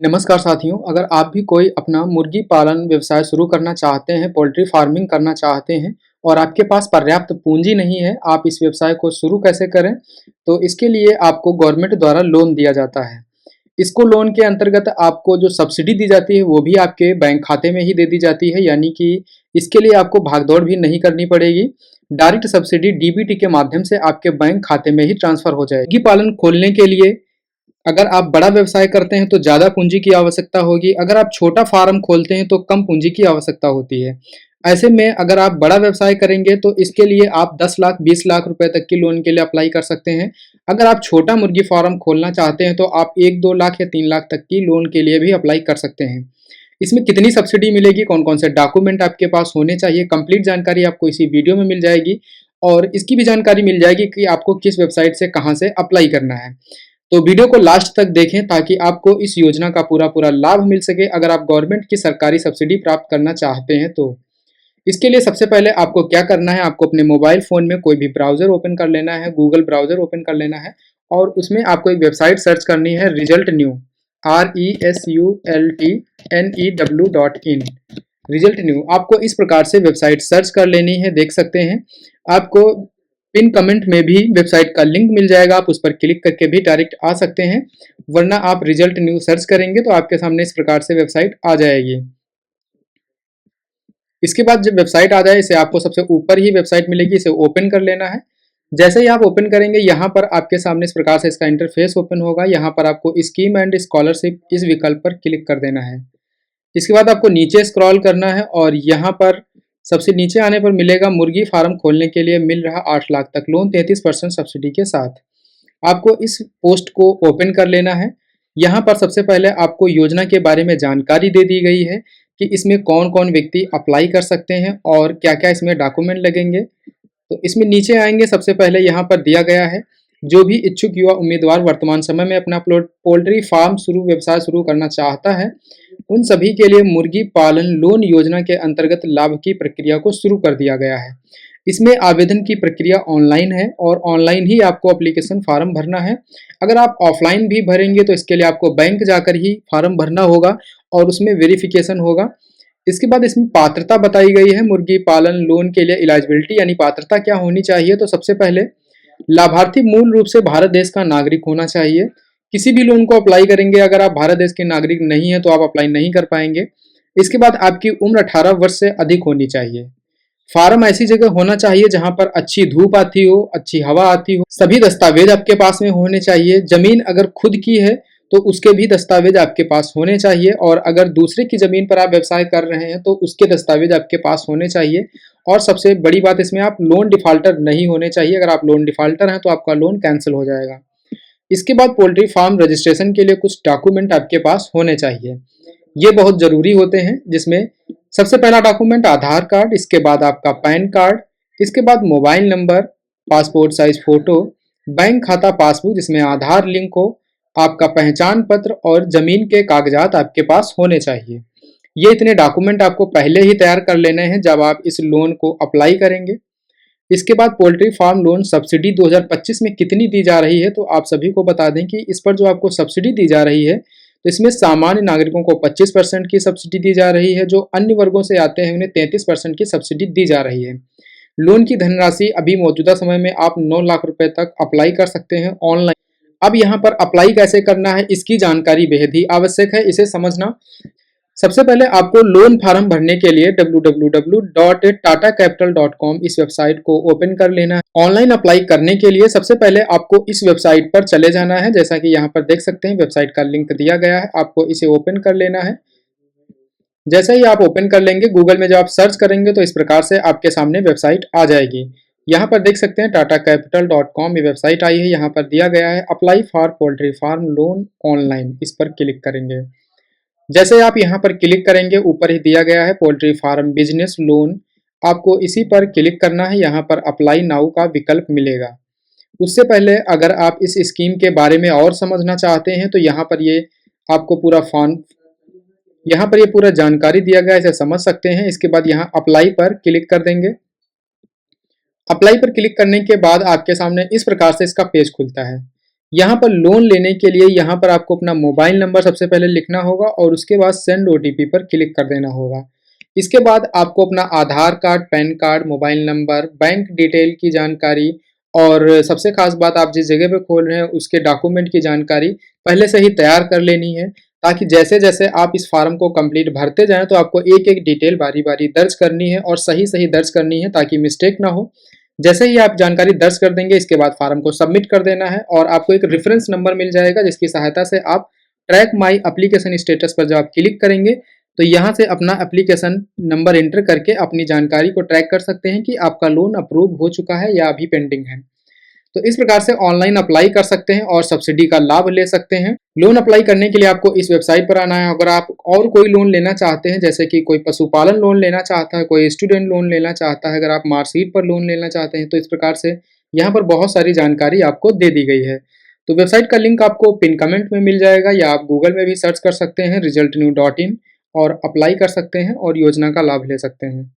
नमस्कार साथियों, अगर आप भी कोई अपना मुर्गी पालन व्यवसाय शुरू करना चाहते हैं, पोल्ट्री फार्मिंग करना चाहते हैं और आपके पास पर्याप्त पूंजी नहीं है, आप इस व्यवसाय को शुरू कैसे करें? तो इसके लिए आपको गवर्नमेंट द्वारा लोन दिया जाता है। इसको लोन के अंतर्गत आपको जो सब्सिडी दी जाती है, वो भी आपके बैंक खाते में ही दे दी जाती है, यानी कि इसके लिए आपको भागदौड़ भी नहीं करनी पड़ेगी। डायरेक्ट सब्सिडी डीबीटी के माध्यम से आपके बैंक खाते में ही ट्रांसफर हो जाएगी। मुर्गी पालन खोलने के लिए अगर आप बड़ा व्यवसाय करते हैं तो ज़्यादा पूंजी की आवश्यकता होगी, अगर आप छोटा फार्म खोलते हैं तो कम पूंजी की आवश्यकता होती है। ऐसे में अगर आप बड़ा व्यवसाय करेंगे तो इसके लिए आप 10 लाख 20 लाख रुपए तक की लोन के लिए अप्लाई कर सकते हैं। अगर आप छोटा मुर्गी फार्म खोलना चाहते हैं तो आप 1-2 लाख या 3 लाख तक की लोन के लिए भी अप्लाई कर सकते हैं। इसमें कितनी सब्सिडी मिलेगी, कौन कौन से डॉक्यूमेंट आपके पास होने चाहिए, कंप्लीट जानकारी आपको इसी वीडियो में मिल जाएगी और इसकी भी जानकारी मिल जाएगी कि आपको किस वेबसाइट से कहाँ से अप्लाई करना है। तो वीडियो को लास्ट तक देखें ताकि आपको इस योजना का पूरा लाभ मिल सके अगर आप गवर्नमेंट की सरकारी सब्सिडी प्राप्त करना चाहते हैं तो। इसके लिए सबसे पहले आपको क्या करना है, आपको अपने मोबाइल फ़ोन में कोई भी ब्राउज़र ओपन कर लेना है, गूगल ब्राउज़र ओपन कर लेना है और उसमें आपको एक वेबसाइट सर्च करनी है result new RESULTNEW.in। Result new आपको इस प्रकार से वेबसाइट सर्च कर लेनी है, देख सकते हैं। आपको पिन कमेंट में भी वेबसाइट का लिंक मिल जाएगा, आप उस पर क्लिक करके भी डायरेक्ट आ सकते हैं, वरना आप रिजल्ट न्यू सर्च करेंगे तो आपके सामने इस प्रकार से वेबसाइट आ जाएगी। इसके बाद जब वेबसाइट आ जाए, इसे आपको सबसे ऊपर ही वेबसाइट मिलेगी, इसे ओपन कर लेना है। जैसे ही आप ओपन करेंगे यहाँ पर आपके सामने इस प्रकार से इसका इंटरफेस ओपन होगा। यहाँ पर आपको स्कीम एंड स्कॉलरशिप इस विकल्प पर क्लिक कर देना है। इसके बाद आपको नीचे स्क्रॉल करना है और यहाँ पर सबसे नीचे आने पर मिलेगा मुर्गी फार्म खोलने के लिए मिल रहा 8 लाख तक लोन 33% सब्सिडी के साथ। आपको इस पोस्ट को ओपन कर लेना है। यहाँ पर सबसे पहले आपको योजना के बारे में जानकारी दे दी गई है कि इसमें कौन कौन व्यक्ति अप्लाई कर सकते हैं और क्या क्या इसमें डॉक्यूमेंट लगेंगे। तो इसमें नीचे आएंगे, सबसे पहले यहाँ पर दिया गया है जो भी इच्छुक युवा उम्मीदवार वर्तमान समय में अपना पोल्ट्री फार्म व्यवसाय शुरू करना चाहता है, उन सभी के लिए मुर्गी पालन लोन योजना के अंतर्गत लाभ की प्रक्रिया को शुरू कर दिया गया है। इसमें आवेदन की प्रक्रिया ऑनलाइन है और ऑनलाइन ही आपको एप्लीकेशन फार्म भरना है। अगर आप ऑफलाइन भी भरेंगे तो इसके लिए आपको बैंक जाकर ही फार्म भरना होगा और उसमें वेरिफिकेशन होगा। इसके बाद इसमें पात्रता बताई गई है मुर्गी पालन लोन के लिए। एलिजिबिलिटी यानी पात्रता क्या होनी चाहिए, तो सबसे पहले लाभार्थी मूल रूप से भारत देश का नागरिक होना चाहिए। किसी भी लोन को अप्लाई करेंगे अगर आप भारत देश के नागरिक नहीं है तो आप अप्लाई नहीं कर पाएंगे। इसके बाद आपकी उम्र 18 वर्ष से अधिक होनी चाहिए। फार्म ऐसी जगह होना चाहिए जहां पर अच्छी धूप आती हो, अच्छी हवा आती हो। सभी दस्तावेज आपके पास में होने चाहिए। जमीन अगर खुद की है तो उसके भी दस्तावेज आपके पास होने चाहिए और अगर दूसरे की जमीन पर आप व्यवसाय कर रहे हैं तो उसके दस्तावेज आपके पास होने चाहिए। और सबसे बड़ी बात इसमें आप लोन डिफाल्टर नहीं होने चाहिए। अगर आप लोन डिफाल्टर हैं तो आपका लोन कैंसिल हो जाएगा। इसके बाद पोल्ट्री फार्म रजिस्ट्रेशन के लिए कुछ डॉक्यूमेंट आपके पास होने चाहिए, ये बहुत ज़रूरी होते हैं, जिसमें सबसे पहला डॉक्यूमेंट आधार कार्ड, इसके बाद आपका पैन कार्ड, इसके बाद mobile number, passport size photo, bank खाता पासबुक जिसमें आधार लिंक हो, आपका पहचान पत्र और ज़मीन के कागजात आपके पास होने चाहिए। ये इतने डॉक्यूमेंट आपको पहले ही तैयार कर लेने हैं जब आप इस लोन को अप्लाई करेंगे। इसके बाद पोल्ट्री फार्म लोन सब्सिडी 2025 में कितनी दी जा रही है, तो आप सभी को बता दें कि इस पर जो आपको सब्सिडी दी जा रही है तो इसमें सामान्य नागरिकों को 25% की सब्सिडी दी जा रही है, जो अन्य वर्गों से आते हैं उन्हें 33% की सब्सिडी दी जा रही है। लोन की धनराशि अभी मौजूदा समय में आप 9 लाख रुपए तक अप्लाई कर सकते हैं ऑनलाइन। अब यहाँ पर अप्लाई कैसे करना है इसकी जानकारी बेहद ही आवश्यक है, इसे समझना। सबसे पहले आपको लोन फार्म भरने के लिए www.tatacapital.com इस वेबसाइट को ओपन कर लेना है। ऑनलाइन अप्लाई करने के लिए सबसे पहले आपको इस वेबसाइट पर चले जाना है। जैसा कि यहाँ पर देख सकते हैं वेबसाइट का लिंक दिया गया है, आपको इसे ओपन कर लेना है। जैसे ही आप ओपन कर लेंगे, गूगल में जब आप सर्च करेंगे तो इस प्रकार से आपके सामने वेबसाइट आ जाएगी। यहाँ पर देख सकते हैं tatacapital.com ये वेबसाइट आई है। यहाँ पर दिया गया है apply for poultry farm loan online, इस पर क्लिक करेंगे। जैसे आप यहाँ पर क्लिक करेंगे, ऊपर ही दिया गया है पोल्ट्री फार्म बिजनेस लोन, आपको इसी पर क्लिक करना है। यहाँ पर अप्लाई नाउ का विकल्प मिलेगा। उससे पहले अगर आप इस स्कीम के बारे में और समझना चाहते हैं तो यहाँ पर ये आपको पूरा फॉर्म, यहाँ पर ये पूरा जानकारी दिया गया है, इसे समझ सकते हैं। इसके बाद यहाँ अप्लाई पर क्लिक कर देंगे। अप्लाई पर क्लिक करने के बाद आपके सामने इस प्रकार से इसका पेज खुलता है। यहाँ पर लोन लेने के लिए यहाँ पर आपको अपना मोबाइल नंबर सबसे पहले लिखना होगा और उसके बाद सेंड ओटीपी पर क्लिक कर देना होगा। इसके बाद आपको अपना Aadhaar card, PAN card, mobile number, bank detail की जानकारी और सबसे खास बात, आप जिस जगह पे खोल रहे हैं उसके डॉक्यूमेंट की जानकारी पहले से ही तैयार कर लेनी है, ताकि जैसे-जैसे आप इस फॉर्म को कंप्लीट भरते जाएँ तो आपको एक-एक डिटेल बारी-बारी दर्ज करनी है और सही-सही दर्ज करनी है ताकि मिस्टेक ना हो। जैसे ही आप जानकारी दर्ज कर देंगे, इसके बाद फॉर्म को सबमिट कर देना है और आपको एक रेफरेंस नंबर मिल जाएगा, जिसकी सहायता से आप ट्रैक माई एप्लीकेशन स्टेटस पर जब आप क्लिक करेंगे तो यहाँ से अपना एप्लीकेशन नंबर एंटर करके अपनी जानकारी को ट्रैक कर सकते हैं कि आपका लोन अप्रूव हो चुका है या अभी पेंडिंग है। तो इस प्रकार से ऑनलाइन अप्लाई कर सकते हैं और सब्सिडी का लाभ ले सकते हैं। लोन अप्लाई करने के लिए आपको इस वेबसाइट पर आना है। अगर आप और कोई लोन लेना चाहते हैं, जैसे कि कोई पशुपालन लोन लेना चाहता है, कोई स्टूडेंट लोन लेना चाहता है, अगर आप मार्कशीट पर लोन लेना चाहते हैं, तो इस प्रकार से यहाँ पर बहुत सारी जानकारी आपको दे दी गई है। तो वेबसाइट का लिंक आपको पिन कमेंट में मिल जाएगा या आप गूगल में भी सर्च कर सकते हैं resultnew.in और अप्लाई कर सकते हैं और योजना का लाभ ले सकते हैं।